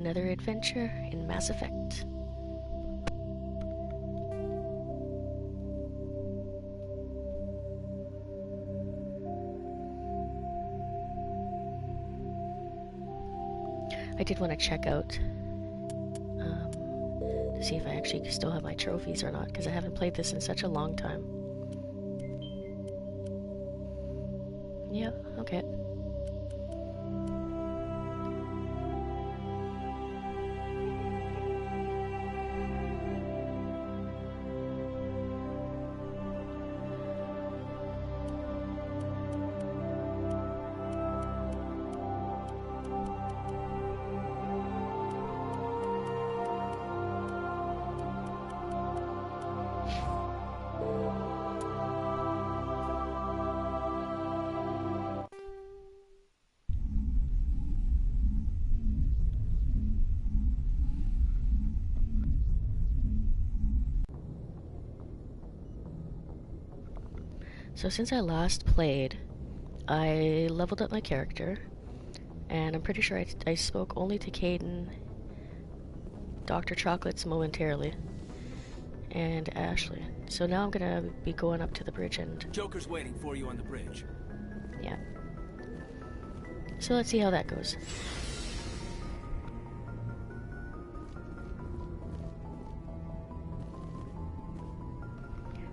Another adventure in Mass Effect. I did want to check out to see if I actually still have my trophies or not, because I haven't played this in such a long time. Yeah, okay. So since I last played, I leveled up my character, and I'm pretty sure I spoke only to Caden, Dr. Chocolates momentarily, and Ashley. So now I'm gonna be going up to the bridge and... Joker's waiting for you on the bridge. Yeah. So let's see how that goes.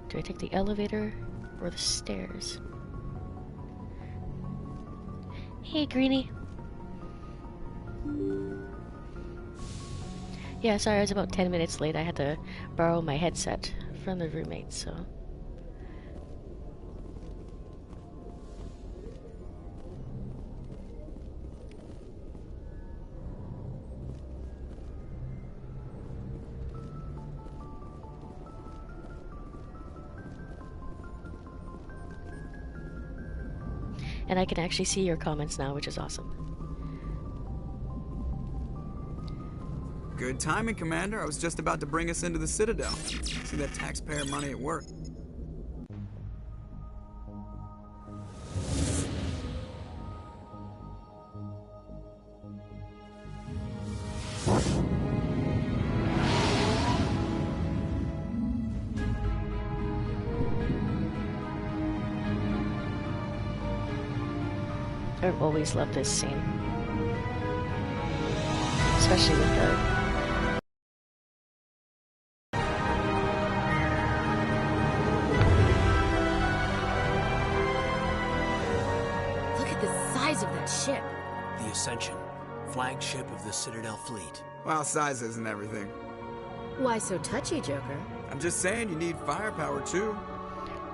Do I take the elevator or the stairs? Hey, Greenie. Yeah, sorry, I was about 10 minutes late. I had to borrow my headset from the roommate, so... And I can actually see your comments now, which is awesome. Good timing, Commander. I was just about to bring us into the Citadel. See that taxpayer money at work. I've always loved this scene. Especially with the... Look at the size of that ship. The Ascension, flagship of the Citadel fleet. Well, size isn't everything. Why so touchy, Joker? I'm just saying, you need firepower, too.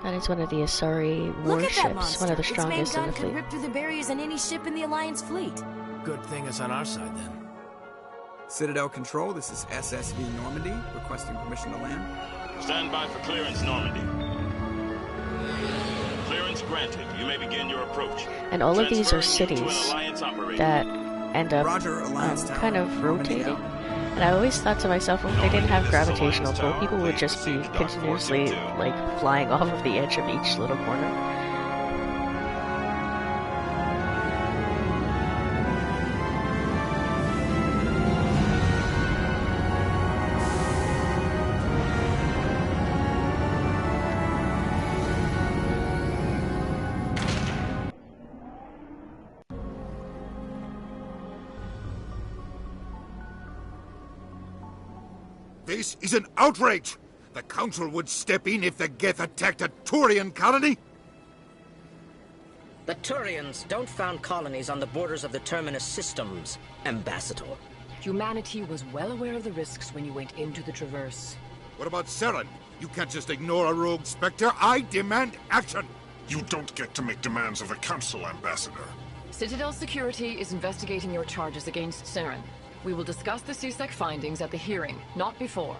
That is one of the Asari Look at that warships, monster. one of the Its main strongest in gun the could fleet. rip through the barriers in any ship in the Alliance fleet. Good thing it's on our side, then. Citadel Control, this is SSV Normandy, requesting permission to land. Stand by for clearance, Normandy. Clearance granted. You may begin your approach. And all of these are Transferring you to an cities Alliance operator. that end up Roger, Alliance Tower, kind of Normandy rotating. out. And I always thought to myself, well, if they didn't have Normandy, this is gravitational Alliance pull, Tower. people would Please just be proceed to dock continuously, 422. like, flying off of the edge of each little corner. This is an outrage! The Council would step in if the Geth attacked a Turian colony? The Turians don't found colonies on the borders of the Terminus systems, Ambassador. Humanity was well aware of the risks when you went into the Traverse. What about Saren? You can't just ignore a rogue Spectre. I demand action! You don't get to make demands of the Council, Ambassador. Citadel Security is investigating your charges against Saren. We will discuss the CSEC findings at the hearing, not before.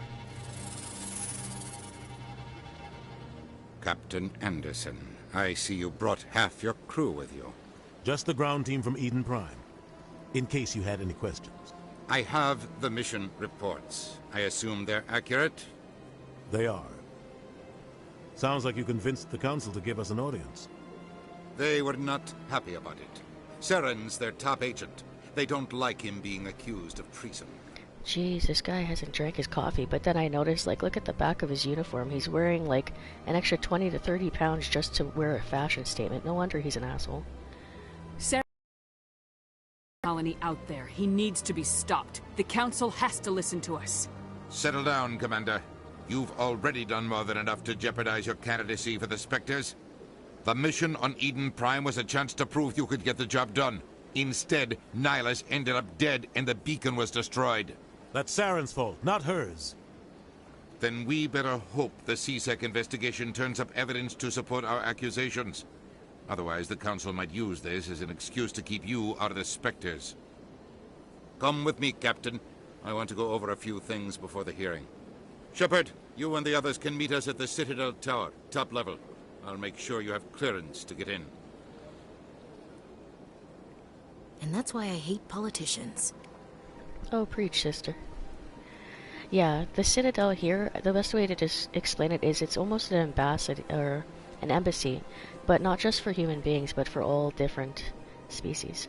Captain Anderson, I see you brought half your crew with you. Just the ground team from Eden Prime, in case you had any questions. I have the mission reports. I assume they're accurate? They are. Sounds like you convinced the Council to give us an audience. They were not happy about it. Saren's their top agent. They don't like him being accused of treason. Jeez, this guy hasn't drank his coffee, but then I noticed, like, look at the back of his uniform. He's wearing, like, an extra 20 to 30 pounds just to wear a fashion statement. No wonder he's an asshole. Sarah colony out there. He needs to be stopped. The Council has to listen to us. Settle down, Commander. You've already done more than enough to jeopardize your candidacy for the Spectres. The mission on Eden Prime was a chance to prove you could get the job done. Instead, Nihilus ended up dead and the beacon was destroyed. That's Saren's fault, not hers. Then we better hope the CSEC investigation turns up evidence to support our accusations. Otherwise, the Council might use this as an excuse to keep you out of the Spectres. Come with me, Captain. I want to go over a few things before the hearing. Shepard, you and the others can meet us at the Citadel Tower, top level. I'll make sure you have clearance to get in. And that's why I hate politicians. Oh, preach, sister. Yeah, the Citadel here, the best way to just explain it is it's almost an ambassador, or an embassy, but not just for human beings, but for all different species.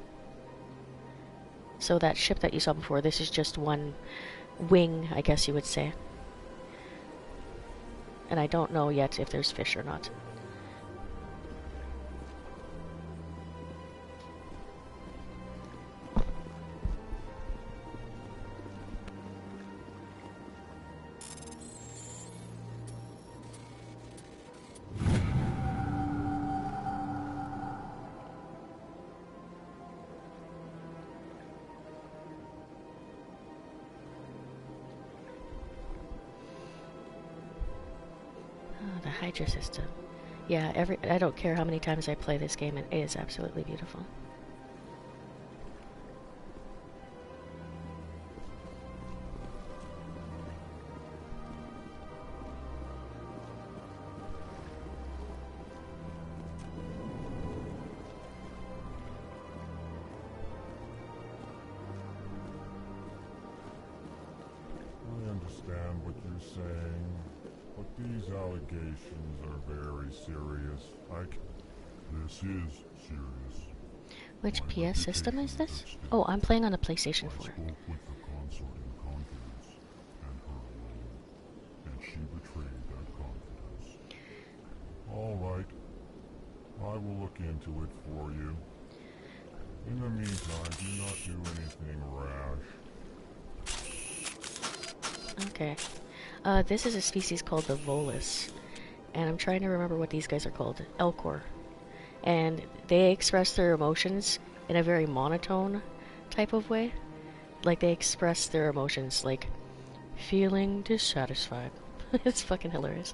So that ship that you saw before, this is just one wing, I guess you would say. And I don't know yet if there's fish or not. The Hydra system. Yeah, I don't care how many times I play this game, it is absolutely beautiful. I understand what you're saying. But these allegations are very serious. This is serious. Which PS system is this? Oh, I'm playing on a PlayStation 4. I spoke with the consort in confidence, and her alone, and she betrayed that confidence. All right. I will look into it for you. In the meantime, do not do anything rash. Okay. This is a species called the Volus, and I'm trying to remember what these guys are called. Elcor. And they express their emotions in a very monotone type of way. Like, they express their emotions like, feeling dissatisfied. It's fucking hilarious.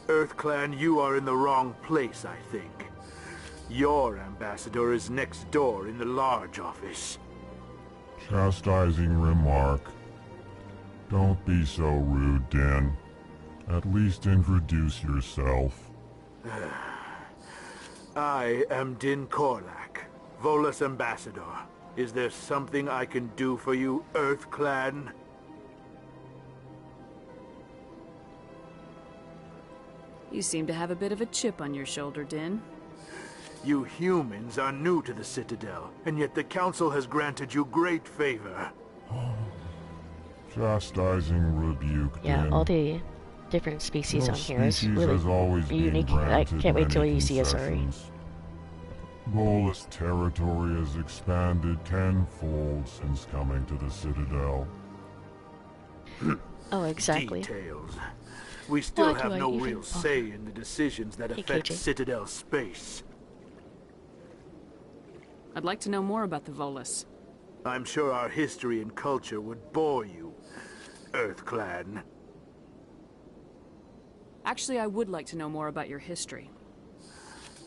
EarthClan, you are in the wrong place, I think. Your ambassador is next door in the large office. Chastising remark. Don't be so rude, Din. At least introduce yourself. I am Din Korlak, Volus ambassador. Is there something I can do for you, EarthClan? You seem to have a bit of a chip on your shoulder, Din. You humans are new to the Citadel, and yet the Council has granted you great favor. Chastising rebuke, Yeah, Din. all the different species Your on here is species really has always been unique. I granted can't wait till many you see it, sorry. concessions. Volus territory has expanded tenfold since coming to the Citadel. Oh, exactly. Details. We still Why do have I no even real say in the decisions that Hey, affect KJ. Citadel space. I'd like to know more about the Volus. I'm sure our history and culture would bore you, EarthClan. Actually, I would like to know more about your history.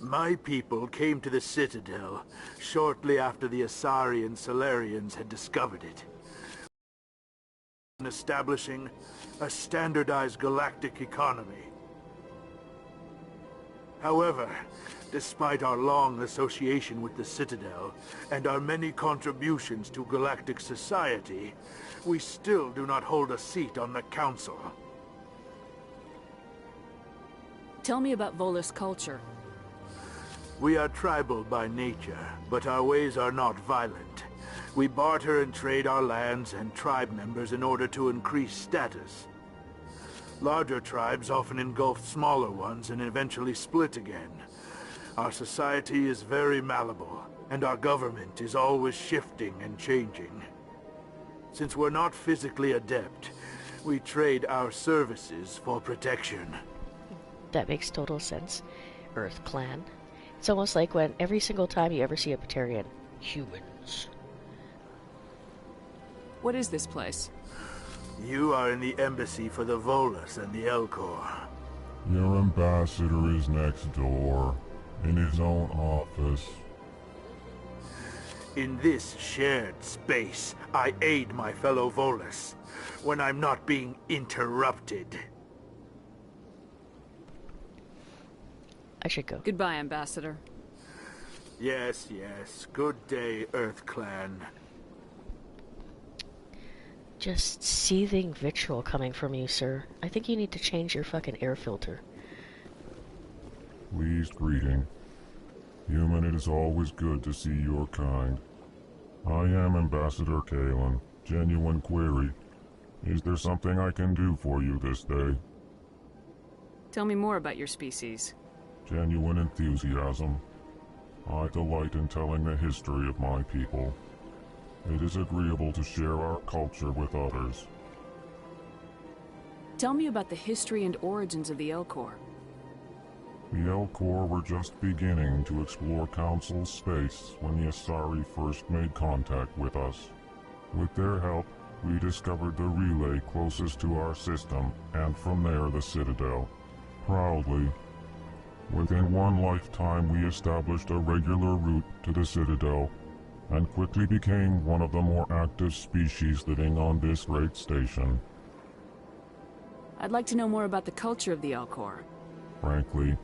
My people came to the Citadel shortly after the Asari Solarians had discovered it, establishing a standardized galactic economy. However, despite our long association with the Citadel and our many contributions to galactic society, we still do not hold a seat on the Council. Tell me about Volus culture. We are tribal by nature, but our ways are not violent. We barter and trade our lands and tribe members in order to increase status. Larger tribes often engulf smaller ones and eventually split again. Our society is very malleable, and our government is always shifting and changing. Since we're not physically adept, we trade our services for protection. That makes total sense. Earth Clan. It's almost like when every single time you ever see a Batarian, humans. What is this place? You are in the embassy for the Volus and the Elcor. Your ambassador is next door, in his own office. In this shared space, I aid my fellow Volus, when I'm not being interrupted. I should go. Goodbye, Ambassador. Yes, yes. Good day, Earth Clan. Just seething vitriol coming from you, sir. I think you need to change your fucking air filter. Pleased greeting. Human, it is always good to see your kind. I am Ambassador Kalen. Genuine query. Is there something I can do for you this day? Tell me more about your species. Genuine enthusiasm. I delight in telling the history of my people. It is agreeable to share our culture with others. Tell me about the history and origins of the Elcor. The Elcor were just beginning to explore Council space when the Asari first made contact with us. With their help, we discovered the relay closest to our system, and from there the Citadel. Proudly, within one lifetime we established a regular route to the Citadel, and quickly became one of the more active species living on this great station. I'd like to know more about the culture of the Elcor. Frankly,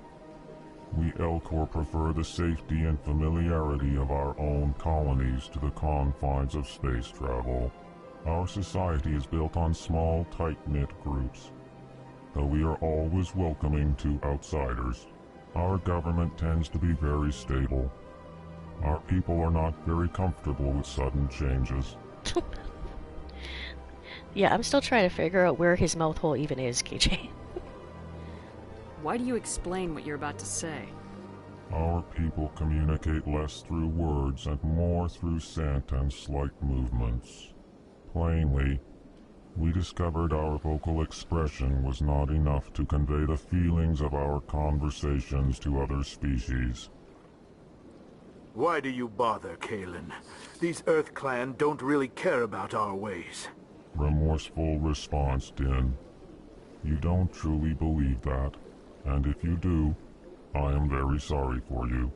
we Elcor prefer the safety and familiarity of our own colonies to the confines of space travel. Our society is built on small, tight-knit groups, though we are always welcoming to outsiders. Our government tends to be very stable. Our people are not very comfortable with sudden changes. Yeah, I'm still trying to figure out where his mouth hole even is, KJ. Why do you explain what you're about to say? Our people communicate less through words and more through scent and slight movements. Plainly, we discovered our vocal expression was not enough to convey the feelings of our conversations to other species. Why do you bother, Kalen? These Earth Clan don't really care about our ways. Remorseful response, Din. You don't truly believe that, and if you do, I am very sorry for you.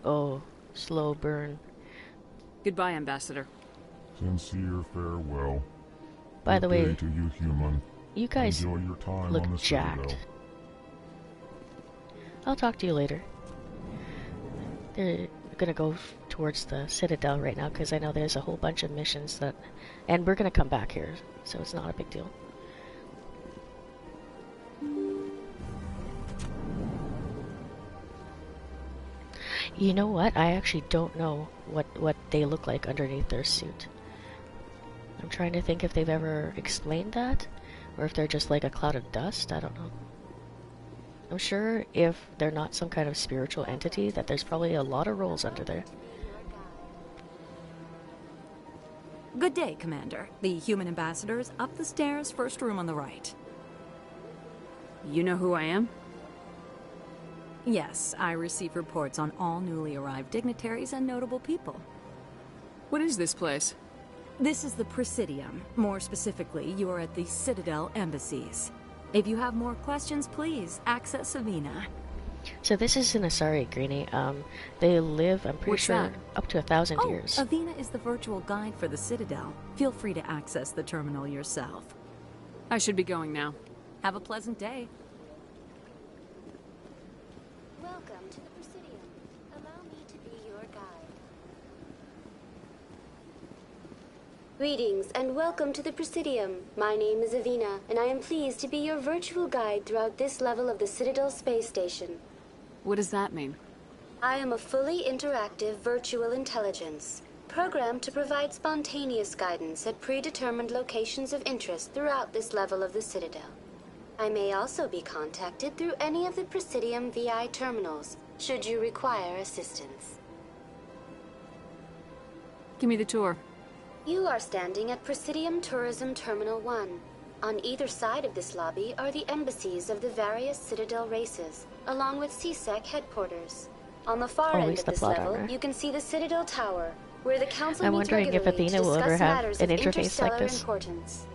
Oh, slow burn. Goodbye, Ambassador. Sincere farewell. By the Good day way, to you, human. you guys Enjoy your time look on the jacked. Citadel. I'll talk to you later. They're gonna go towards the Citadel right now because I know there's a whole bunch of missions that, and we're gonna come back here, so it's not a big deal. You know what? I actually don't know what they look like underneath their suit. I'm trying to think if they've ever explained that, or if they're just like a cloud of dust. I don't know. I'm sure if they're not some kind of spiritual entity, that there's probably a lot of roles under there. Good day, Commander. The human ambassador is up the stairs, first room on the right. You know who I am? Yes, I receive reports on all newly arrived dignitaries and notable people. What is this place? This is the Presidium. More specifically, you are at the Citadel embassies. If you have more questions, please access Avina. So this is an Asari, Greenie. They live, I'm pretty What's sure, that? up to 1,000 years. Avina is the virtual guide for the Citadel. Feel free to access the terminal yourself. I should be going now. Have a pleasant day. Welcome to the Presidium. Allow me to be your guide. Greetings and welcome to the Presidium. My name is Avina, and I am pleased to be your virtual guide throughout this level of the Citadel space station. What does that mean? I am a fully interactive virtual intelligence, programmed to provide spontaneous guidance at predetermined locations of interest throughout this level of the Citadel. I may also be contacted through any of the Presidium VI terminals, should you require assistance. Give me the tour. You are standing at Presidium Tourism Terminal 1. On either side of this lobby are the embassies of the various Citadel races, along with CSEC headquarters. On the far end of this level, you can see the Citadel Tower, where the Council I'm meets wondering if regularly Athena to will ever discuss have matters an of interface like interstellar this. importance.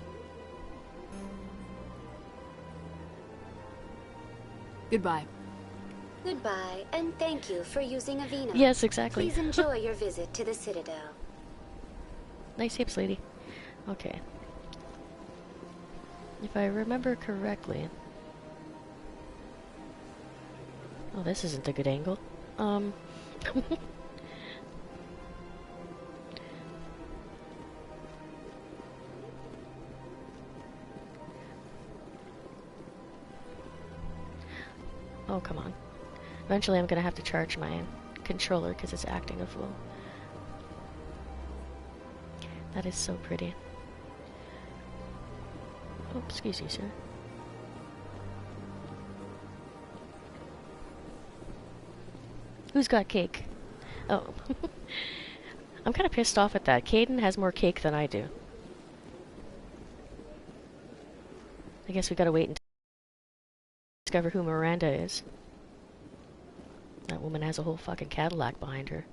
Goodbye. Goodbye, and thank you for using Avina. Yes, exactly. Please enjoy your visit to the Citadel. Nice hips, lady. Okay. If I remember correctly... Oh, this isn't a good angle. Oh, come on. Eventually I'm gonna have to charge my controller because it's acting a fool. That is so pretty. Oh, excuse you, sir. Who's got cake? Oh. I'm kind of pissed off at that. Caden has more cake than I do. I guess we gotta wait until we discover who Miranda is. That woman has a whole fucking Cadillac behind her.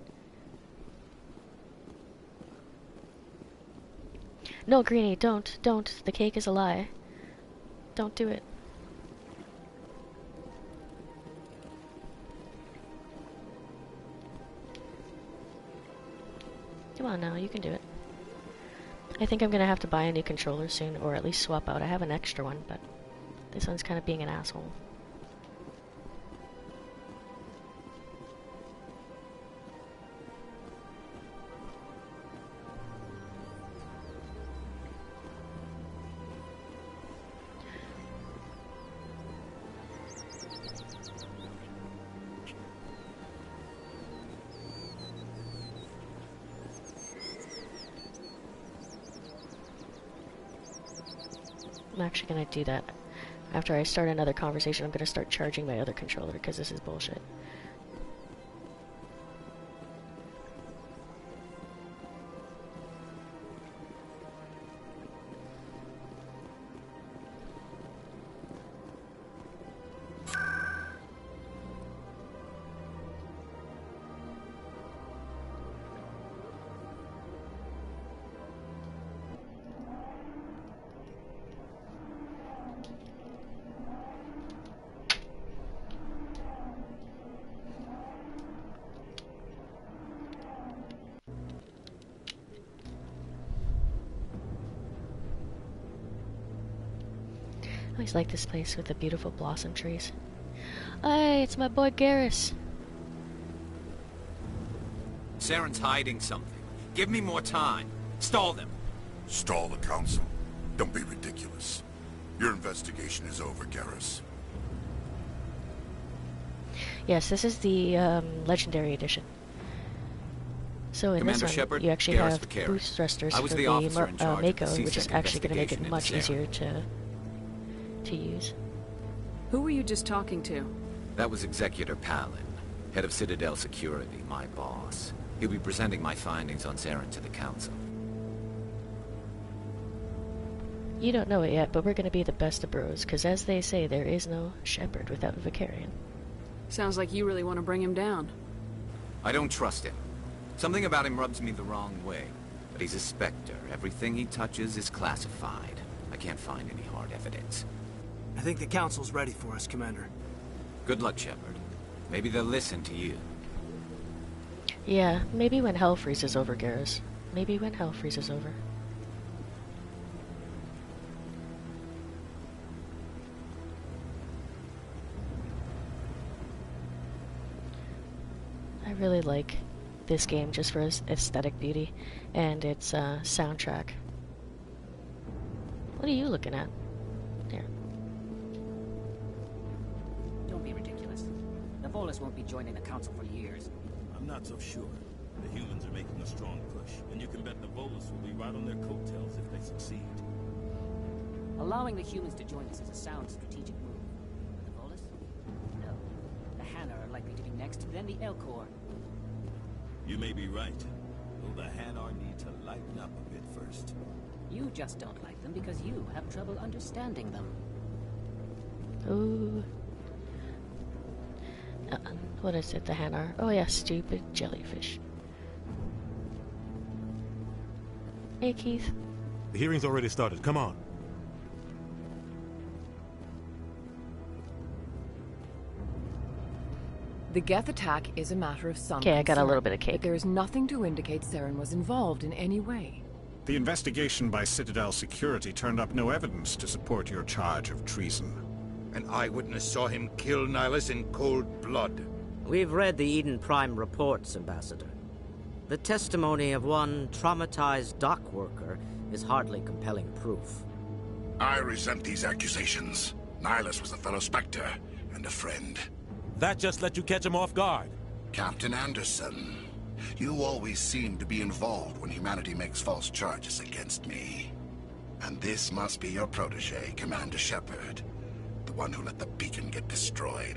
No, Greenie, don't. The cake is a lie. Don't do it. Come on now, you can do it. I think I'm gonna have to buy a new controller soon, or at least swap out. I have an extra one, but this one's kind of being an asshole. I'm actually gonna do that. After I start another conversation, I'm gonna start charging my other controller because this is bullshit. I always like this place with the beautiful blossom trees. Hey, it's my boy Garrus. Saren's hiding something. Give me more time. Stall them. Stall the council? Don't be ridiculous. Your investigation is over, Garrus. Yes, this is the Legendary Edition. So in Commander this one, Shepard, you actually Garrus have Vakarian. boost thrusters I for was the the officer in charge of the Mako, which is CSEC actually going to make it investigation in much Saren. easier to use. Who were you just talking to? That was Executor Palin, head of Citadel Security, my boss. He'll be presenting my findings on Saren to the council. You don't know it yet, but we're going to be the best of bros, because as they say, there is no Shepard without Vakarian. Sounds like you really want to bring him down. I don't trust him. Something about him rubs me the wrong way. But he's a Spectre. Everything he touches is classified. I can't find any hard evidence. I think the Council's ready for us, Commander. Good luck, Shepard. Maybe they'll listen to you. Yeah, maybe when hell freezes over, Garrus. Maybe when hell freezes over. I really like this game just for its aesthetic beauty and its soundtrack. What are you looking at? There. Don't be ridiculous. The Volus won't be joining the Council for years. I'm not so sure. The humans are making a strong push, and you can bet the Volus will be right on their coattails if they succeed. Allowing the humans to join us is a sound strategic move. But the Volus? No. The Hanna are likely to be next, then the Elcor. You may be right, though the Hanar need to lighten up a bit first. You just don't like them because you have trouble understanding them. Ooh. What is it, the Hanar? Oh yeah, stupid jellyfish. Hey, Keith. The hearing's already started. Come on. The Geth attack is a matter of some Okay, I got a concern, little bit of cake. but there is nothing to indicate Saren was involved in any way. The investigation by Citadel Security turned up no evidence to support your charge of treason. An eyewitness saw him kill Nihilus in cold blood. We've read the Eden Prime reports, Ambassador. The testimony of one traumatized dock worker is hardly compelling proof. I resent these accusations. Nihilus was a fellow Spectre and a friend. That just let you catch him off guard. Captain Anderson, you always seem to be involved when humanity makes false charges against me. And this must be your protege, Commander Shepard. The one who let the beacon get destroyed.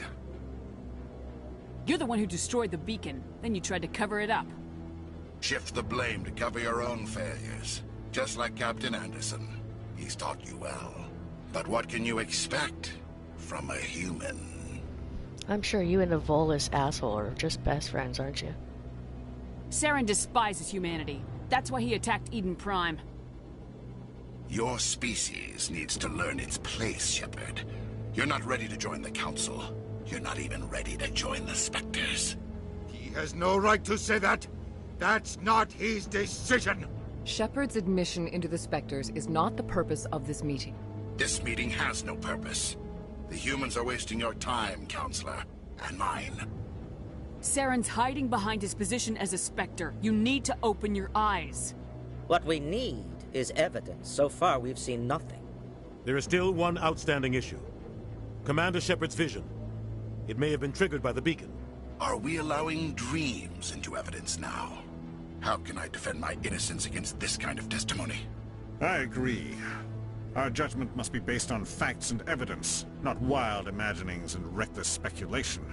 You're the one who destroyed the beacon, then you tried to cover it up. Shift the blame to cover your own failures. Just like Captain Anderson. He's taught you well. But what can you expect from a human? I'm sure you and the Volus asshole are just best friends, aren't you? Saren despises humanity. That's why he attacked Eden Prime. Your species needs to learn its place, Shepard. You're not ready to join the Council. You're not even ready to join the Spectres. He has no right to say that. That's not his decision. Shepard's admission into the Spectres is not the purpose of this meeting. This meeting has no purpose. The humans are wasting your time, Counselor, and mine. Saren's hiding behind his position as a Spectre. You need to open your eyes. What we need is evidence. So far, we've seen nothing. There is still one outstanding issue. Commander Shepard's vision. It may have been triggered by the beacon. Are we allowing dreams into evidence now? How can I defend my innocence against this kind of testimony? I agree. Our judgment must be based on facts and evidence, not wild imaginings and reckless speculation.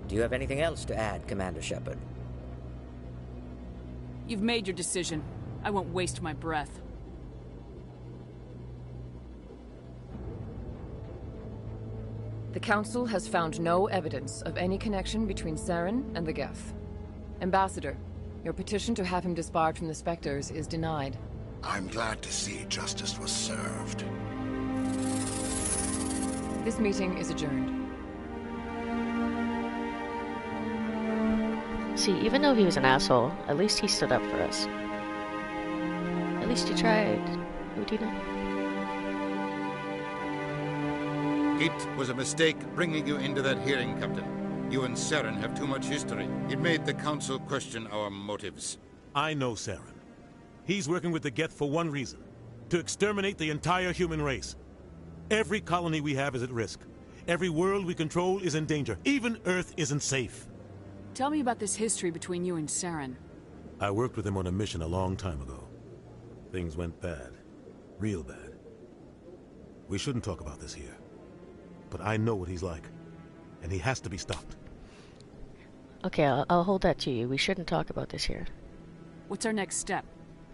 Do you have anything else to add, Commander Shepard? You've made your decision. I won't waste my breath. The Council has found no evidence of any connection between Saren and the Geth. Ambassador, your petition to have him disbarred from the Spectres is denied. I'm glad to see justice was served. This meeting is adjourned. See, even though he was an asshole, at least he stood up for us. At least he tried. Udina. It was a mistake bringing you into that hearing, Captain. You and Saren have too much history. It made the Council question our motives. I know Saren. He's working with the Geth for one reason. To exterminate the entire human race. Every colony we have is at risk. Every world we control is in danger. Even Earth isn't safe. Tell me about this history between you and Saren. I worked with him on a mission a long time ago. Things went bad. Real bad. We shouldn't talk about this here. But I know what he's like. And he has to be stopped. Okay, I'll hold that to you. We shouldn't talk about this here. What's our next step?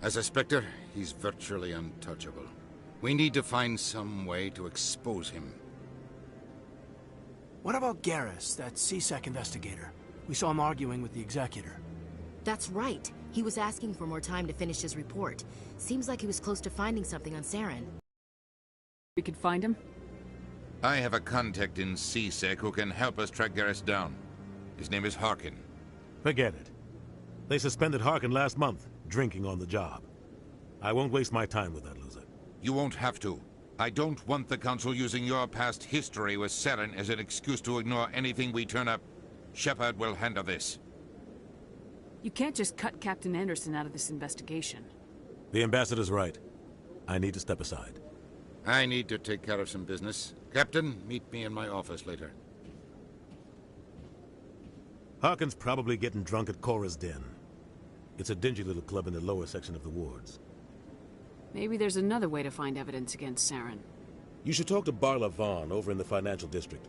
As a Spectre, he's virtually untouchable. We need to find some way to expose him. What about Garrus, that CSEC investigator? We saw him arguing with the Executor. That's right. He was asking for more time to finish his report. Seems like he was close to finding something on Saren. We could find him? I have a contact in CSEC who can help us track Garrus down. His name is Harkin. Forget it. They suspended Harkin last month, drinking on the job. I won't waste my time with that loser. You won't have to. I don't want the Council using your past history with Saren as an excuse to ignore anything we turn up. Shepard will handle this. You can't just cut Captain Anderson out of this investigation. The Ambassador's right. I need to step aside. I need to take care of some business. Captain, meet me in my office later. Harkin's probably getting drunk at Cora's Den. It's a dingy little club in the lower section of the wards. Maybe there's another way to find evidence against Saren. You should talk to Barla Vaughn over in the financial district.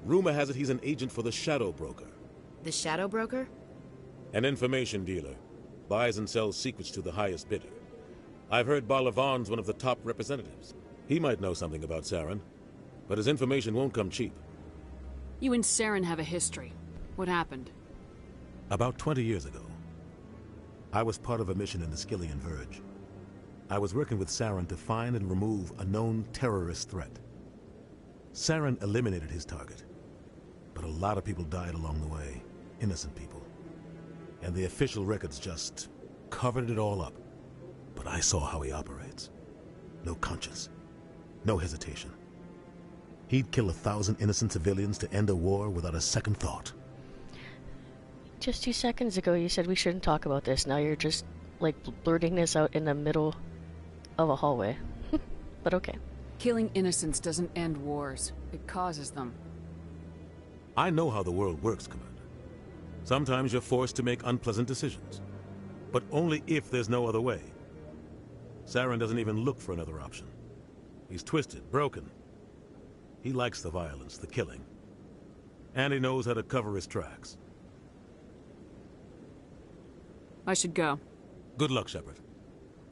Rumor has it he's an agent for the Shadow Broker. The Shadow Broker? An information dealer. Buys and sells secrets to the highest bidder. I've heard Barla Vaughn's one of the top representatives. He might know something about Saren, but his information won't come cheap. You and Saren have a history. What happened? About 20 years ago, I was part of a mission in the Skillian Verge. I was working with Saren to find and remove a known terrorist threat. Saren eliminated his target, but a lot of people died along the way, innocent people. And the official records just covered it all up. But I saw how he operates. No conscience, no hesitation. He'd kill 1,000 innocent civilians to end a war without a second thought. Just 2 seconds ago you said we shouldn't talk about this. Now you're just, like, blurting this out in the middle of a hallway. But okay. Killing innocents doesn't end wars. It causes them. I know how the world works, Commander. Sometimes you're forced to make unpleasant decisions. But only if there's no other way. Saren doesn't even look for another option. He's twisted, broken. He likes the violence, the killing. And he knows how to cover his tracks. I should go. Good luck, Shepard.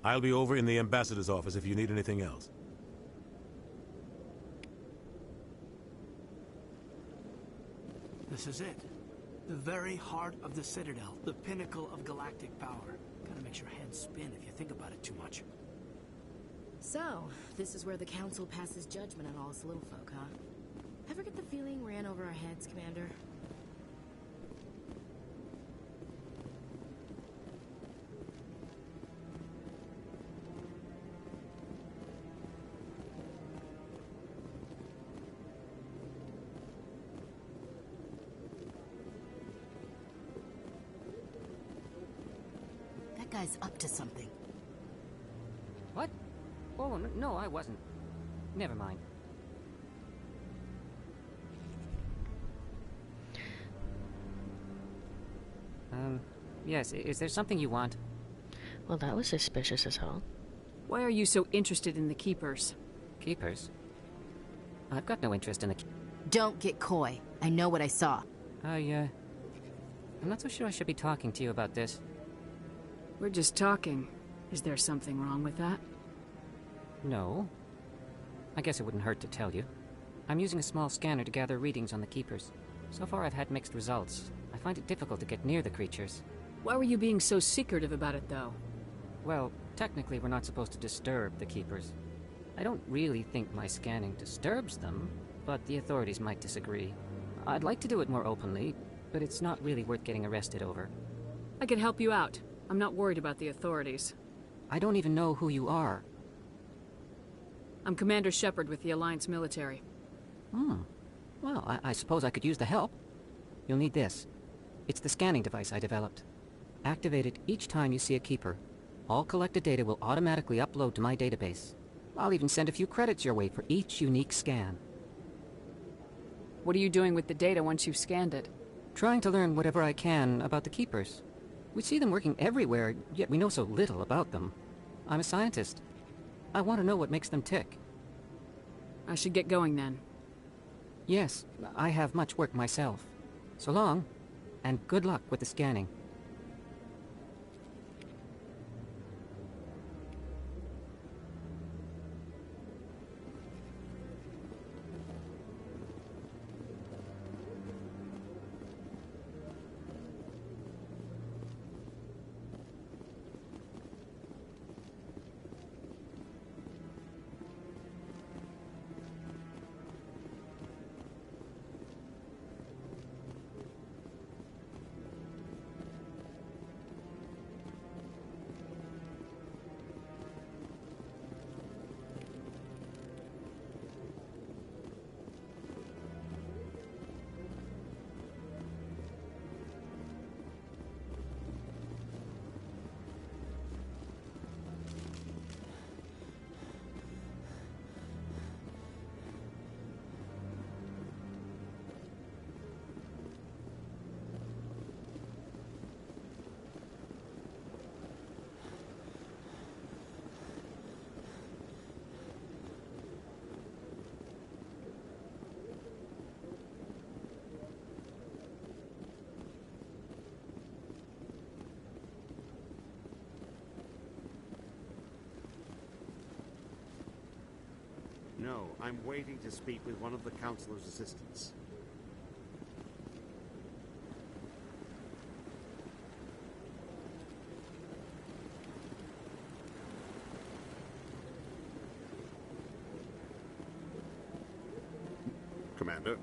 I'll be over in the ambassador's office if you need anything else. This is it. The very heart of the Citadel. The pinnacle of galactic power. Kinda makes your head spin if you think about it too much. So, this is where the Council passes judgment on all us little folk, huh? Ever get the feeling we're in over our heads, Commander? That guy's up to something. What? Oh, no, I wasn't. Never mind. Yes, is there something you want? Well, that was suspicious as hell. Why are you so interested in the Keepers? Keepers? I've got no interest in the... Don't get coy. I know what I saw. I'm not so sure I should be talking to you about this. We're just talking. Is there something wrong with that? No. I guess it wouldn't hurt to tell you. I'm using a small scanner to gather readings on the Keepers. So far I've had mixed results. I find it difficult to get near the creatures. Why were you being so secretive about it, though? Well, technically we're not supposed to disturb the Keepers. I don't really think my scanning disturbs them, but the authorities might disagree. I'd like to do it more openly, but it's not really worth getting arrested over. I can help you out. I'm not worried about the authorities. I don't even know who you are. I'm Commander Shepard with the Alliance military. Well, I suppose I could use the help. You'll need this. It's the scanning device I developed. Activate it each time you see a Keeper. All collected data will automatically upload to my database. I'll even send a few credits your way for each unique scan. What are you doing with the data once you've scanned it? Trying to learn whatever I can about the Keepers. We see them working everywhere, yet we know so little about them. I'm a scientist. I want to know what makes them tick. I should get going then. Yes, I have much work myself. So long, and good luck with the scanning. No, I'm waiting to speak with one of the Councilor's assistants. Commander?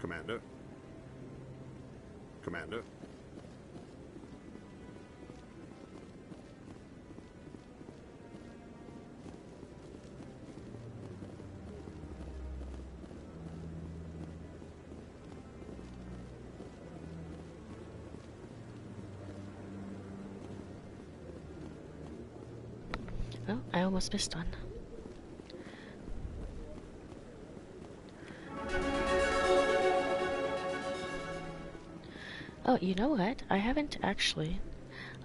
Commander? Commander? Oh, I almost missed one. Oh, you know what? I haven't actually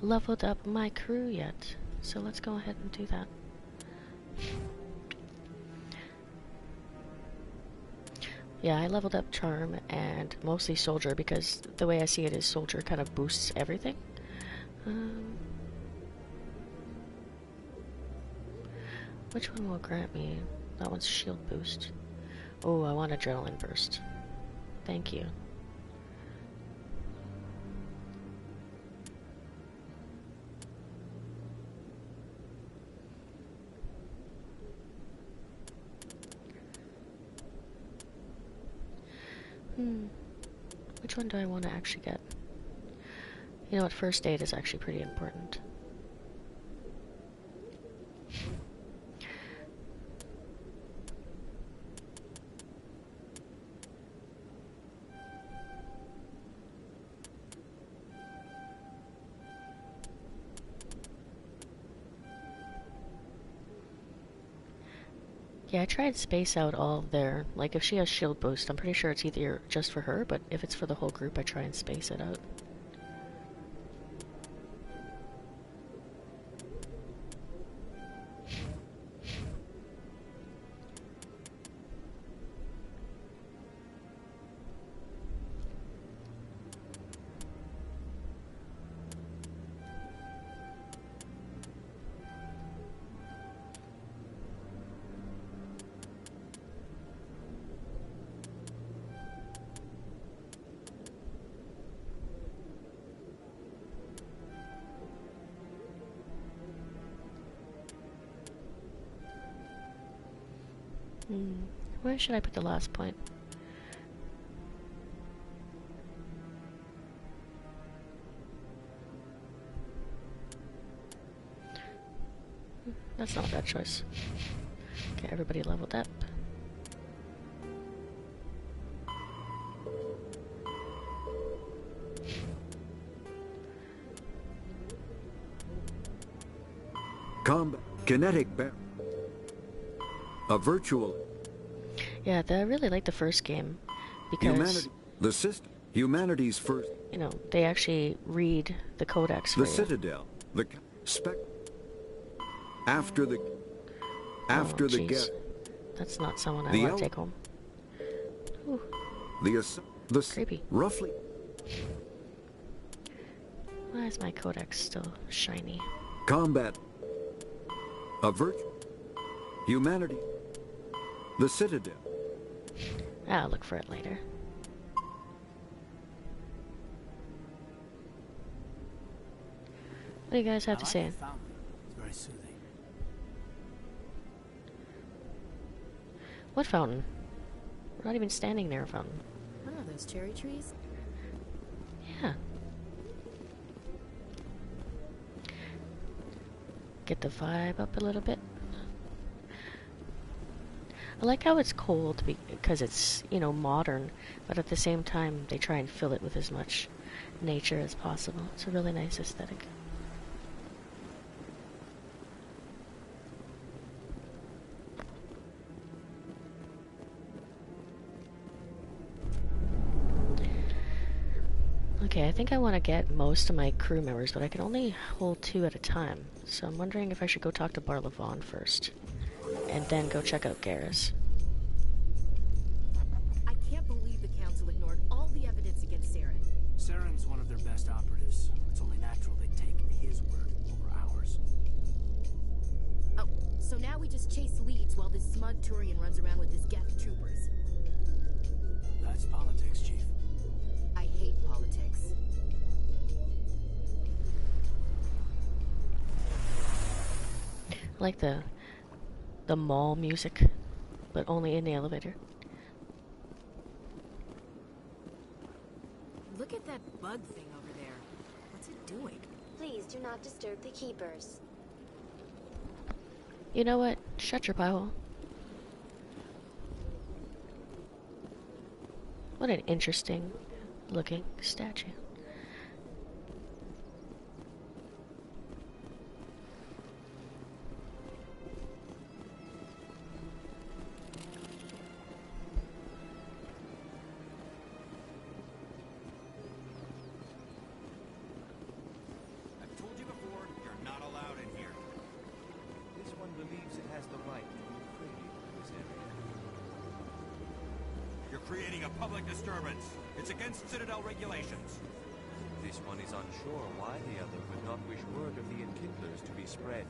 leveled up my crew yet. So let's go ahead and do that. Yeah, I leveled up Charm and mostly Soldier because the way I see it is Soldier kind of boosts everything. Which one will grant me? That one's shield boost. Oh, I want adrenaline burst. Thank you. Which one do I want to actually get? You know what, first aid is actually pretty important. Yeah, I tried space out all of their, like if she has shield boost, I'm pretty sure it's either just for her, but if it's for the whole group, I try and space it out. Where should I put the last point? That's not a bad choice. Okay, everybody leveled up. Combat kinetic bear. A virtual. Yeah, I really like the first game because Humanity's first. You know, they actually read the codex for The you. Citadel. The spec. After the jeez. get. That's not someone I The want to take home. Ooh. The creepy. Roughly. Why is my codex still shiny? Combat. A Humanity. The Citadel. I'll look for it later. What do you guys have to say? It's very soothing. What fountain? We're not even standing near a fountain. What are those, cherry trees? Yeah. Get the vibe up a little bit. I like how it's cold because it's, you know, modern, but at the same time they try and fill it with as much nature as possible. It's a really nice aesthetic. Okay, I think I want to get most of my crew members, but I can only hold 2 at a time. So I'm wondering if I should go talk to Barlavon first, and then go check out Garrus. I can't believe the Council ignored all the evidence against Saren. Saren's one of their best operatives. It's only natural they take his word over ours. Oh, so now we we just chase leads while this smug Turian runs around with his Geth troopers? That's politics, Chief. I hate politics. Like the mall music, but only in the elevator. Look at that bug thing over there. What's it doing? Please do not disturb the keepers. You know what? Shut your pie hole. What an interesting looking statue. I've told you before, you're not allowed in here. This one believes it has the right to move freely in this area. You're creating a public disturbance. It's against Citadel regulations. This one is unsure why the other would not wish word of the enkindlers to be spread.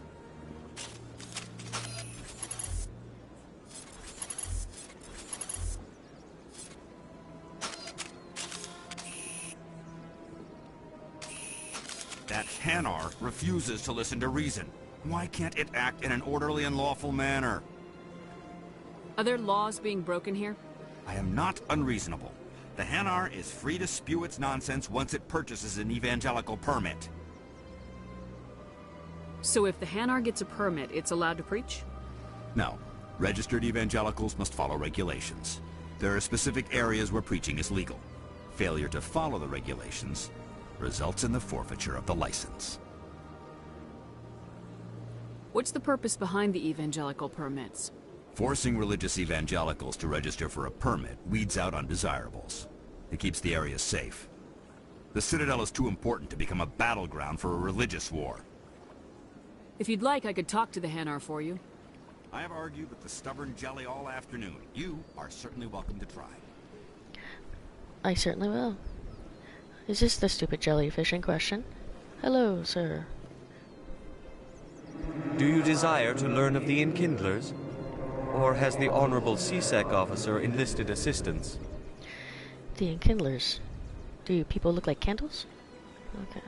That Hanar refuses to listen to reason. Why can't it act in an orderly and lawful manner? Are there laws being broken here? I am not unreasonable. The Hanar is free to spew its nonsense once it purchases an evangelical permit. So if the Hanar gets a permit, it's allowed to preach? No. Registered evangelicals must follow regulations. There are specific areas where preaching is legal. Failure to follow the regulations results in the forfeiture of the license. What's the purpose behind the evangelical permits? Forcing religious evangelicals to register for a permit weeds out undesirables. It keeps the area safe. The Citadel is too important to become a battleground for a religious war. If you'd like, I could talk to the Hanar for you. I have argued with the stubborn jelly all afternoon. You are certainly welcome to try. I certainly will. Is this the stupid jellyfish in question? Hello, sir. Do you desire to learn of the enkindlers? Or has the Honorable CSEC officer enlisted assistance? The enkindlers. Do people look like candles? Okay.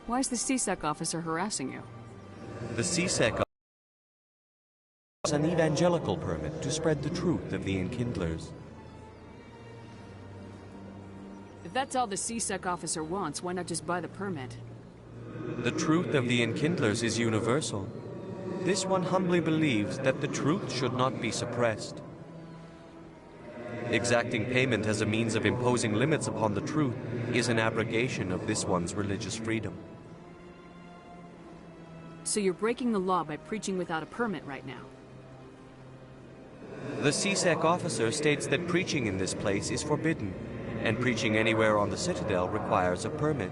Why is the CSEC officer harassing you? The CSEC has an evangelical permit to spread the truth of the enkindlers. If that's all the CSEC officer wants, why not just buy the permit? The truth of the enkindlers is universal. This one humbly believes that the truth should not be suppressed. Exacting payment as a means of imposing limits upon the truth is an abrogation of this one's religious freedom. So you're breaking the law by preaching without a permit right now? The CSEC officer states that preaching in this place is forbidden, and preaching anywhere on the Citadel requires a permit.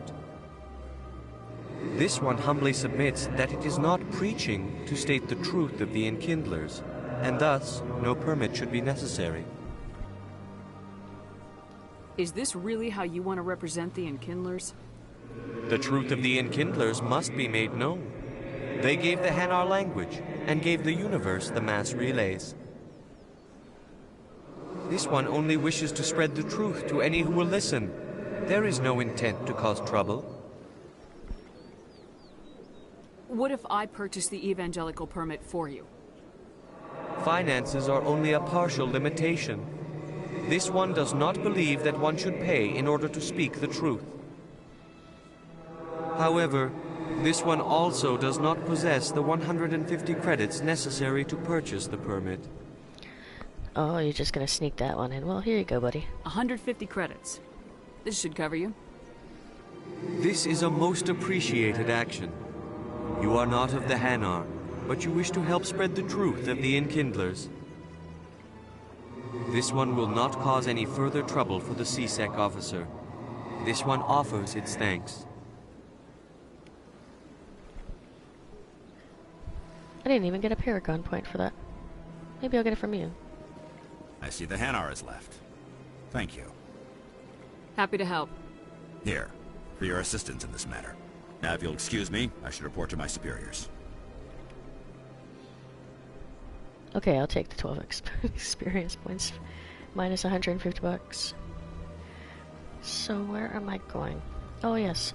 This one humbly submits that it is not preaching to state the truth of the enkindlers, and thus no permit should be necessary. Is this really how you want to represent the enkindlers? The truth of the enkindlers must be made known. They gave the Hanar language, and gave the universe the mass relays. This one only wishes to spread the truth to any who will listen. There is no intent to cause trouble. What if I purchase the evangelical permit for you? Finances are only a partial limitation. This one does not believe that one should pay in order to speak the truth. However, this one also does not possess the 150 credits necessary to purchase the permit. Oh, you're just gonna sneak that one in. Well, here you go, buddy. 150 credits. This should cover you. This is a most appreciated action. You are not of the Hanar, but you wish to help spread the truth of the enkindlers. This one will not cause any further trouble for the CSEC officer. This one offers its thanks. I didn't even get a Paragon point for that. Maybe I'll get it from you. I see the Hanar has left. Thank you. Happy to help. Here, for your assistance in this matter. Now, if you'll excuse me, I should report to my superiors. Okay, I'll take the 12 experience points. Minus 150 bucks. So where am I going? Oh, yes.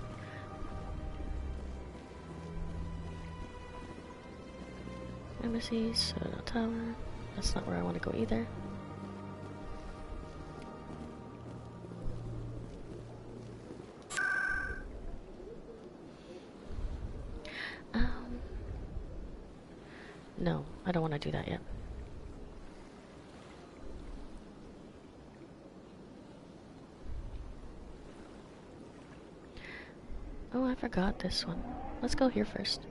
Embassy, Citadel Tower. That's not where I want to go either. No, I don't want to do that yet. Oh, I forgot this one. Let's go here first.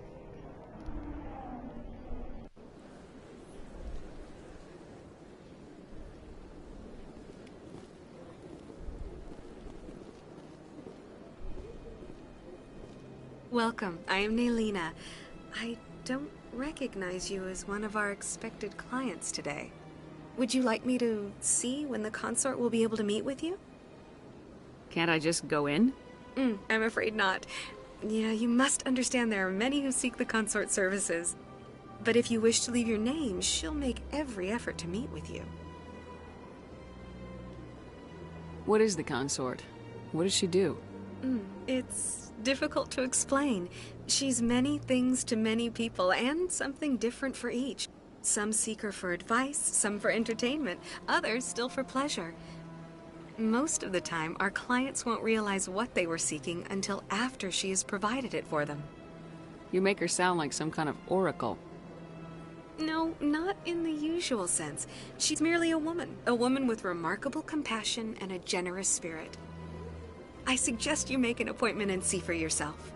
Welcome. I am Nelina. I don't recognize you as one of our expected clients today. Would you like me to see when the consort will be able to meet with you? Can't I just go in? I'm afraid not. Yeah, you must understand there are many who seek the consort services. But if you wish to leave your name, she'll make every effort to meet with you. What is the consort? What does she do? It's difficult to explain. She's many things to many people, and something different for each. Some seek her for advice, some for entertainment, others still for pleasure. Most of the time, our clients won't realize what they were seeking until after she has provided it for them. You make her sound like some kind of oracle. No, not in the usual sense. She's merely a woman with remarkable compassion and a generous spirit. I suggest you make an appointment and see for yourself.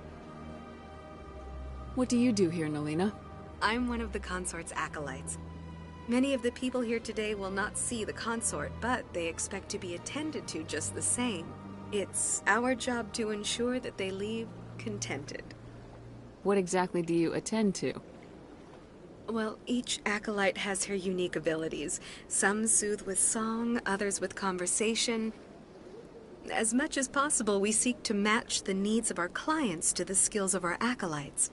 What do you do here, Nelina? I'm one of the consort's acolytes. Many of the people here today will not see the consort, but they expect to be attended to just the same. It's our job to ensure that they leave contented. What exactly do you attend to? Well, each acolyte has her unique abilities. Some soothe with song, others with conversation. As much as possible, we seek to match the needs of our clients to the skills of our acolytes.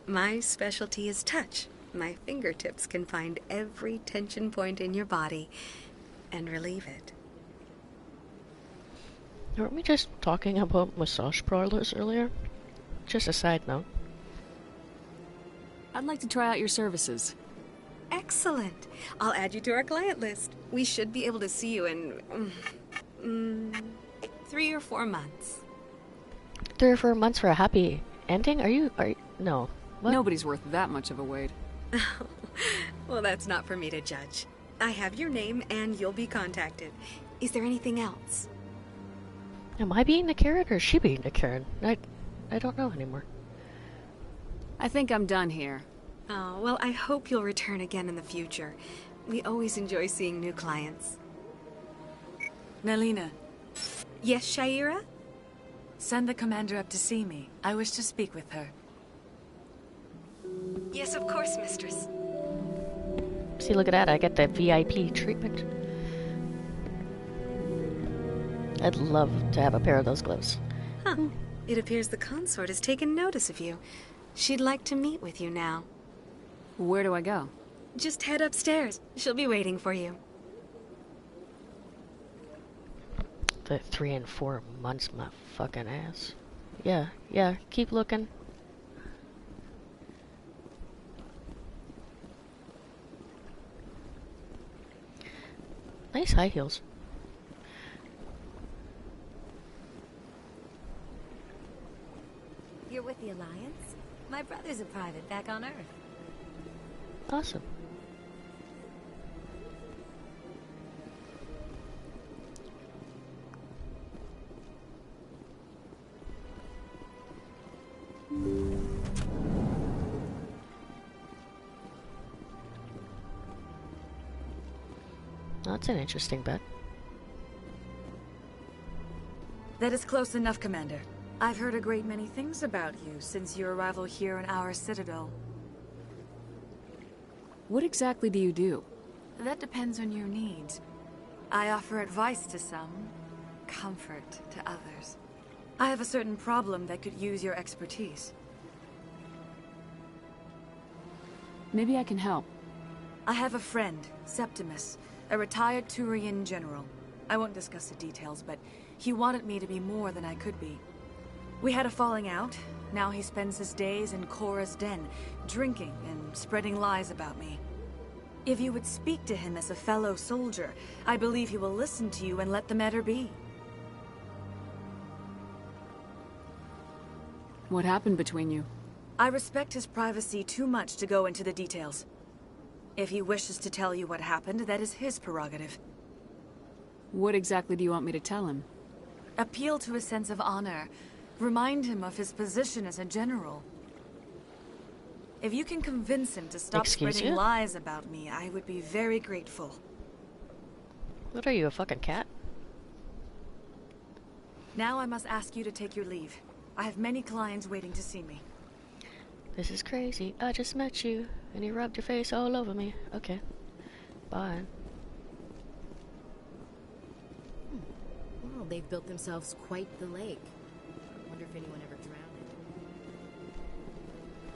My specialty is touch. My fingertips can find every tension point in your body and relieve it. Weren't we just talking about massage parlors earlier? Just a side note. I'd like to try out your services. Excellent. I'll add you to our client list. We should be able to see you in 3 or 4 months. 3 or 4 months for a happy ending? Are you no. What? Nobody's worth that much of a wait. Well, that's not for me to judge. I have your name and you'll be contacted. Is there anything else? Am I being the Karen or is she being the Karen? I don't know anymore. I think I'm done here. Oh, well, I hope you'll return again in the future. We always enjoy seeing new clients. Nelina. Yes, Shaira? Send the commander up to see me. I wish to speak with her. Yes, of course, mistress. See, look at that. I get the VIP treatment. I'd love to have a pair of those gloves. Huh. It appears the consort has taken notice of you. She'd like to meet with you now. Where do I go? Just head upstairs. She'll be waiting for you. The 3 and 4 months, my fucking ass. Yeah, keep looking. Nice high heels. You're with the Alliance? My brother's a private back on Earth. Awesome. That's an interesting bet. That is close enough, Commander. I've heard a great many things about you since your arrival here in our citadel. What exactly do you do? That depends on your needs. I offer advice to some, comfort to others. I have a certain problem that could use your expertise. Maybe I can help. I have a friend, Septimus, a retired Turian general. I won't discuss the details, but he wanted me to be more than I could be. We had a falling out. Now he spends his days in Cora's den, drinking and spreading lies about me. If you would speak to him as a fellow soldier, I believe he will listen to you and let the matter be. What happened between you? I respect his privacy too much to go into the details. If he wishes to tell you what happened, that is his prerogative. What exactly do you want me to tell him? Appeal to his sense of honor. Remind him of his position as a general. If you can convince him to stop spreading lies about me, I would be very grateful. What are you, a fucking cat? Now I must ask you to take your leave. I have many clients waiting to see me. This is crazy. I just met you, and you rubbed your face all over me. Okay. Bye. Well, they've built themselves quite the lake. I wonder if anyone ever drowned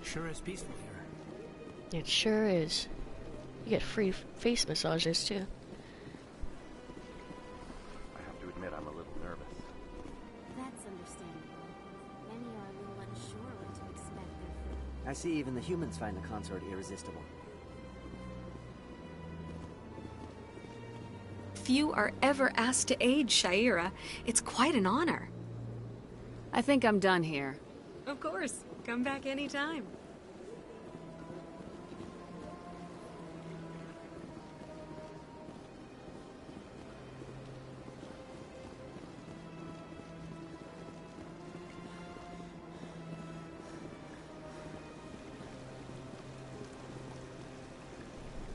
it. Sure is peaceful here. It sure is. You get free face massages, too. I have to admit I'm a little nervous. That's understandable. Many are a little unsure what to expect their I see even the humans find the consort irresistible. Few are ever asked to aid Shaira. It's quite an honor. I think I'm done here. Of course. Come back anytime.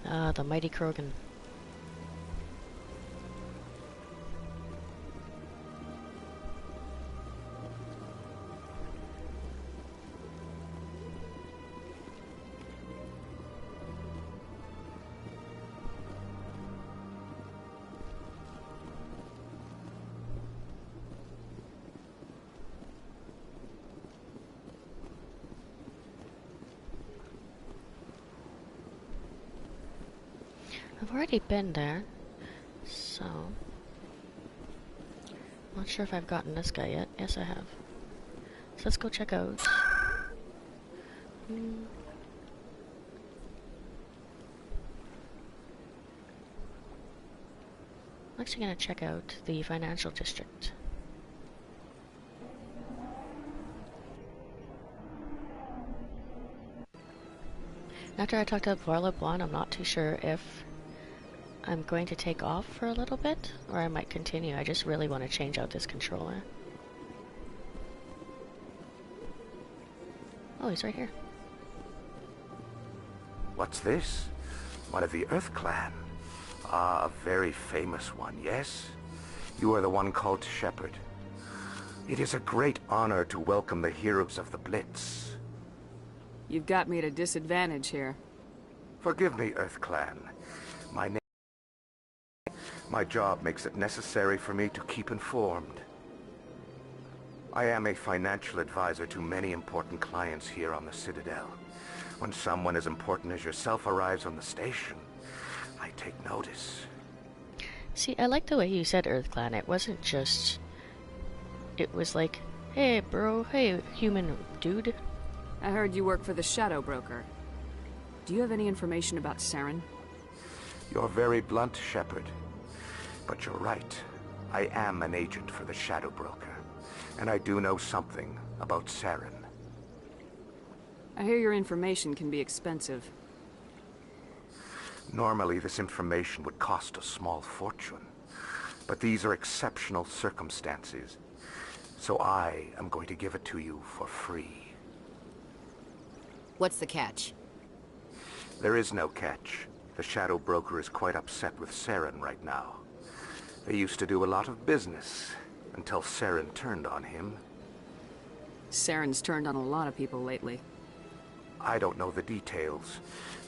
Ah, the mighty Krogan. I've already been there, so not sure if I've gotten this guy yet. Yes, I have. So let's go check out. I'm actually gonna check out the financial district. After I talked to Varla Blonde, I'm not too sure if I'm going to take off for a little bit, or I might continue. I just really want to change out this controller. Oh, he's right here. What's this? One of the Earth Clan. Ah, a very famous one, yes? You are the one called Shepherd. It is a great honor to welcome the heroes of the Blitz. You've got me at a disadvantage here. Forgive me, Earth Clan. My job makes it necessary for me to keep informed. I am a financial advisor to many important clients here on the Citadel. When someone as important as yourself arrives on the station, I take notice. See, I like the way you said Earth Clan. It wasn't just... It was like, hey bro, hey human dude. I heard you work for the Shadow Broker. Do you have any information about Saren? You're very blunt, Shepherd. But you're right. I am an agent for the Shadow Broker. And I do know something about Saren. I hear your information can be expensive. Normally, this information would cost a small fortune. But these are exceptional circumstances. So I am going to give it to you for free. What's the catch? There is no catch. The Shadow Broker is quite upset with Saren right now. They used to do a lot of business, until Saren turned on him. Saren's turned on a lot of people lately. I don't know the details,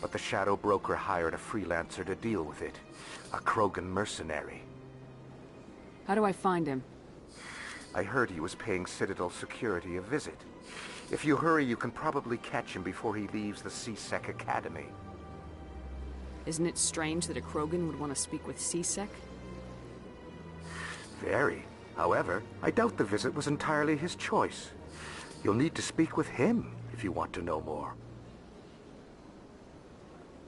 but the Shadow Broker hired a freelancer to deal with it. A Krogan mercenary. How do I find him? I heard he was paying Citadel security a visit. If you hurry, you can probably catch him before he leaves the C-Sec Academy. Isn't it strange that a Krogan would want to speak with C-Sec? Very. However, I doubt the visit was entirely his choice. You'll need to speak with him if you want to know more.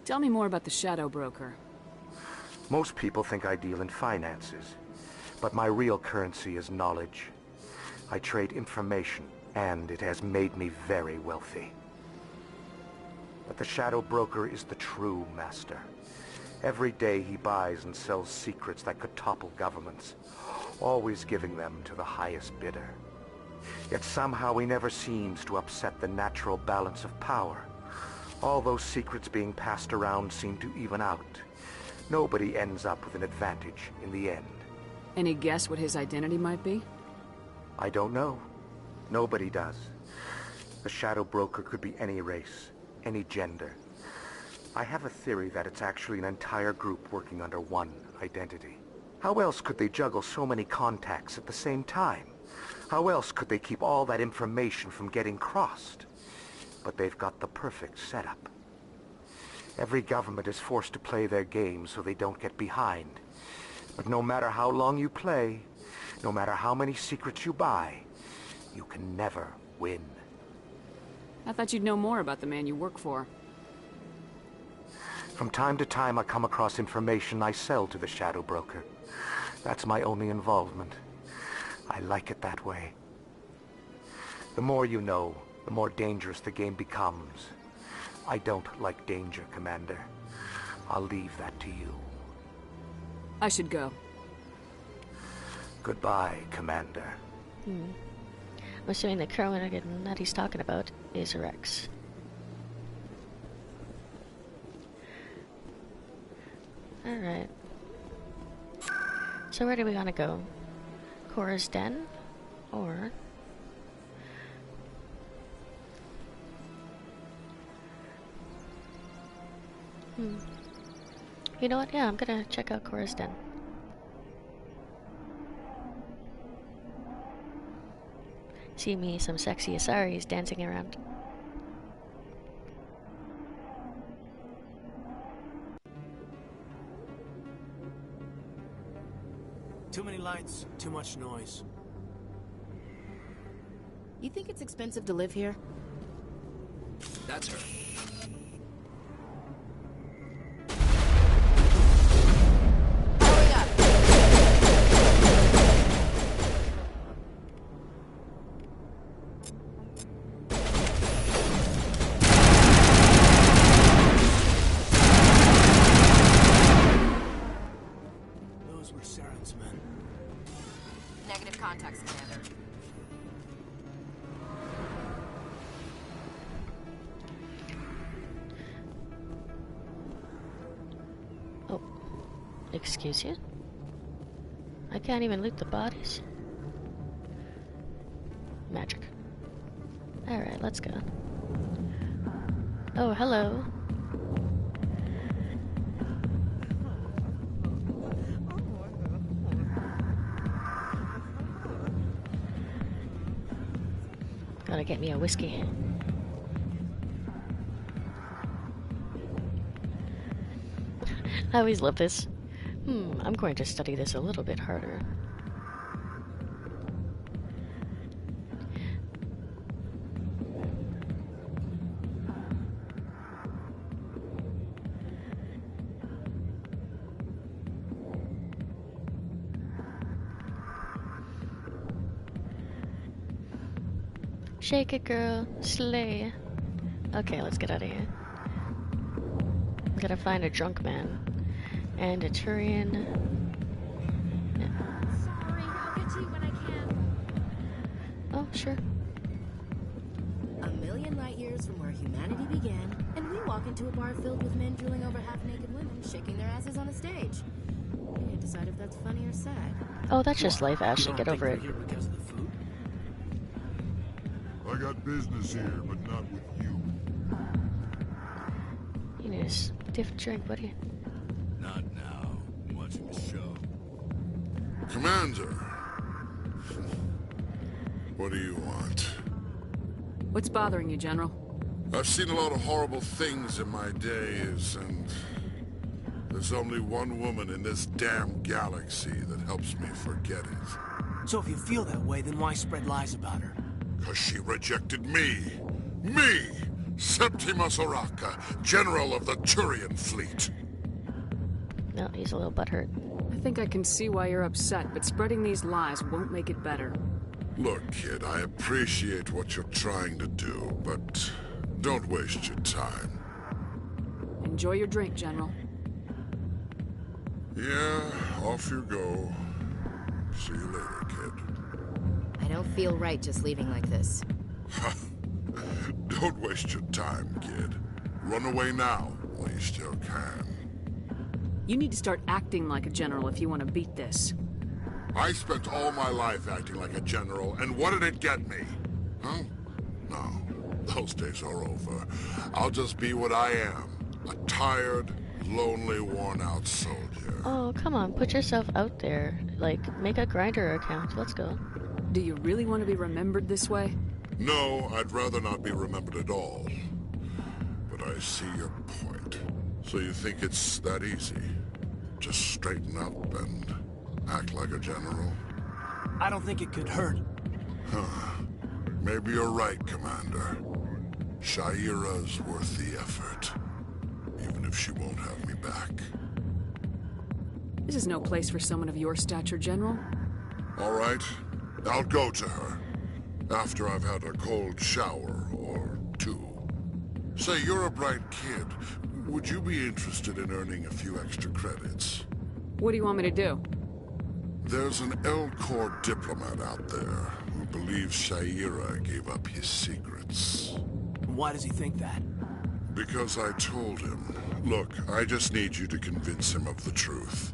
Tell me more about the Shadow Broker. Most people think I deal in finances, but my real currency is knowledge. I trade information, and it has made me very wealthy. But the Shadow Broker is the true master. Every day he buys and sells secrets that could topple governments, always giving them to the highest bidder. Yet somehow he never seems to upset the natural balance of power. All those secrets being passed around seem to even out. Nobody ends up with an advantage in the end. Any guess what his identity might be? I don't know. Nobody does. The Shadow Broker could be any race, any gender. I have a theory that it's actually an entire group working under one identity. How else could they juggle so many contacts at the same time? How else could they keep all that information from getting crossed? But they've got the perfect setup. Every government is forced to play their game so they don't get behind. But no matter how long you play, no matter how many secrets you buy, you can never win. I thought you'd know more about the man you work for. From time to time I come across information I sell to the Shadow Broker. That's my only involvement. I like it that way. The more you know, the more dangerous the game becomes. I don't like danger, Commander. I'll leave that to you. I should go. Goodbye, Commander. I'm assuming the Krogan that he's talking about is Rex. Alright. So where do we want to go? Cora's Den? Or... You know what? Yeah, I'm gonna check out Cora's Den. See me some sexy Asaris dancing around. Too many lights, too much noise. You think it's expensive to live here? That's her. Those were Saren's men. Negative contacts, Commander. Oh, excuse you? I can't even loot the bodies. Magic. Alright, let's go. Oh, hello. Gotta get me a whiskey. I always love this. I'm going to study this a little bit harder. Shake it, girl. Slay. Okay, let's get out of here. I'm gonna find a drunk man. And a Turian. Sorry, I'll get to you when I can. Oh, sure. A million light years from where humanity began, and we walk into a bar filled with men drooling over half-naked women, shaking their asses on a stage. You can't decide if that's funny or sad. Oh, that's just life, Ashley. Get over it. I got business here, but not with you. You need a stiff drink, buddy. Not now. I'm watching the show. Commander! What do you want? What's bothering you, General? I've seen a lot of horrible things in my days, and there's only one woman in this damn galaxy that helps me forget it. So if you feel that way, then why spread lies about her? 'Cause she rejected me! Me! Septimus Oraka, General of the Turian Fleet! No, he's a little butthurt. I think I can see why you're upset, but spreading these lies won't make it better. Look, kid, I appreciate what you're trying to do, but don't waste your time. Enjoy your drink, General. Yeah, off you go. See you later, kid. I don't feel right just leaving like this. Don't waste your time, kid. Run away now, while you still can. You need to start acting like a general if you want to beat this. I spent all my life acting like a general, and what did it get me? Huh? No, those days are over. I'll just be what I am. A tired, lonely, worn-out soldier. Oh, come on, put yourself out there. Like, make a grinder account. Let's go. Do you really want to be remembered this way? No, I'd rather not be remembered at all. But I see your point. So you think it's that easy? Just straighten up and act like a general? I don't think it could hurt. Huh. Maybe you're right, Commander. Shaira's worth the effort. Even if she won't have me back. This is no place for someone of your stature, General. All right. I'll go to her. After I've had a cold shower or two. Say, you're a bright kid. Would you be interested in earning a few extra credits? What do you want me to do? There's an L-Corps diplomat out there who believes Shaira gave up his secrets. Why does he think that? Because I told him. Look, I just need you to convince him of the truth.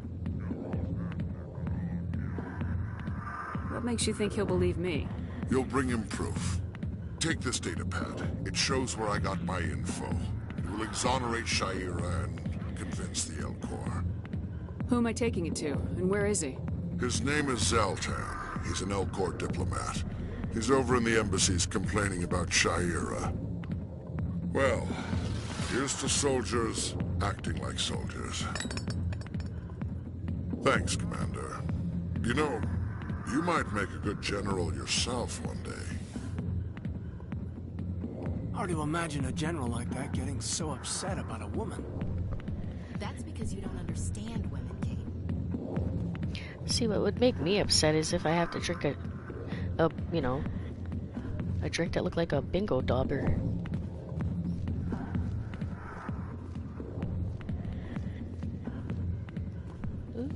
What makes you think he'll believe me? You'll bring him proof. Take this data pad. It shows where I got my info. It will exonerate Shaira and convince the L-Corps. Who am I taking it to, and where is he? His name is Zaltan. He's an L-Corps diplomat. He's over in the embassies complaining about Shaira. Well, here's to soldiers acting like soldiers. Thanks, Commander. You know, you might make a good general yourself one day. Hard to imagine a general like that getting so upset about a woman. That's because you don't understand women, Kate. See, what would make me upset is if I have to drink a drink that looked like a bingo dauber. Ooh.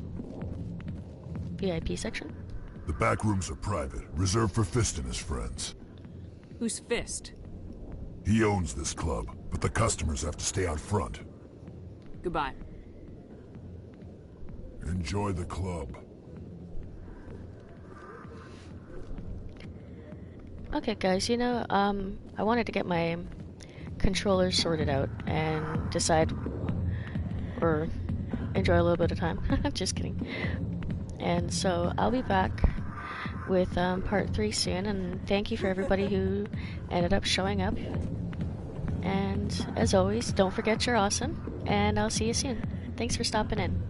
VIP section? The back rooms are private, reserved for Fist and his friends. Who's Fist? He owns this club, but the customers have to stay out front. Goodbye. Enjoy the club. Okay, guys, I wanted to get my controllers sorted out and decide, or enjoy a little bit of time. Just kidding. And so I'll be back with part 3 soon, and thank you for everybody who ended up showing up. And as always, don't forget you're awesome, and I'll see you soon. Thanks for stopping in.